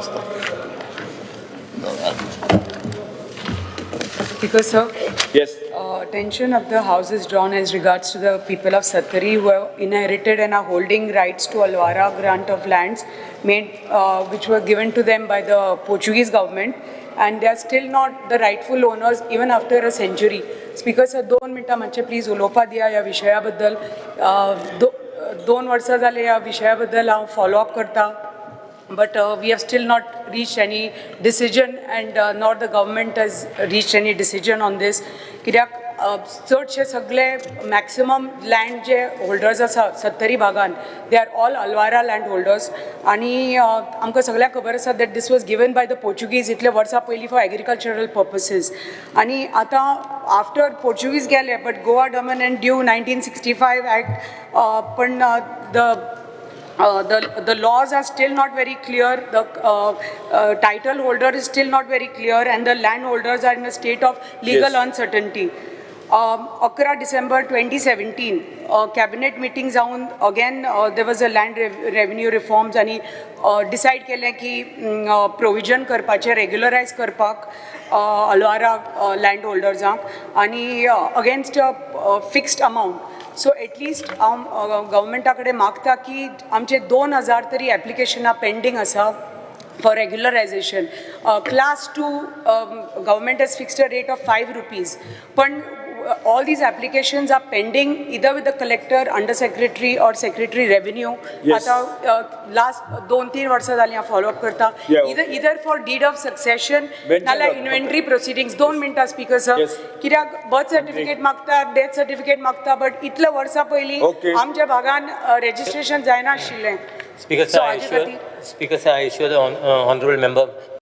आसता. Because, sir, Yes. attention of the House is drawn as regards to the people of Sattari who have inherited and are holding rights to Alwara grant of lands which were given to them by the Portuguese government, and they are still not the rightful owners even after a century. Speaker sir, 2 मिनटां मातशें please उलोवपा दिया ह्या विशयाबद्दल. 2 वर्सां जाले ह्या विशयाबद्दल हांव follow up करता. But we have still not reached any decision, and nor the government has reached any decision on this. कित्याक चडशे सगळे मॅक्सिमम लँड जे होल्डर्स आसा सत्तरी भागान दे आर ऑल अल्वारा लँड होल्डर्स. आनी आमकां सगळ्यांक खबर आसा that this was given by the Portuguese इतले वर्सां पयलीं फॉर एग्रीकल्चरल पर्पसीस. आनी आतां आफ्टर पोर्चुगीज गेले but Goa Daman and Diu 1965 act पण the laws are still not very clear, the title holder is still not very clear, and the landholders are in a state of legal uncertainty. 11 December 2017 cabinet meeting जाऊन again there was a land revenue reforms आणि decide केलें की provision करपाचें regularize करपाक अल्वारा land holdersank आणि against a fixed amount. So at least हांव गव्हर्मेंटा कडेन मागता की आमचे 2000 तरी एप्लिकेशनां पेंडींग आसा for regularization. Class 2 government has fixed a rate of 5 rupees. But all these applications are pending either with the collector, under secretary or secretary revenue. Yes. Last 2-3 वर्सां जालीं हांव follow up करता. Either for deed of succession नाल्यार inventory proceedings. 2 मिनटां speaker sir. कित्याक birth certificate मागता, death certificate मागता, but इतले वर्सां पयलीं आमच्या भागान रजिस्ट्रेशन जायना आशिल्लें. Speaker sir, I assure the honourable member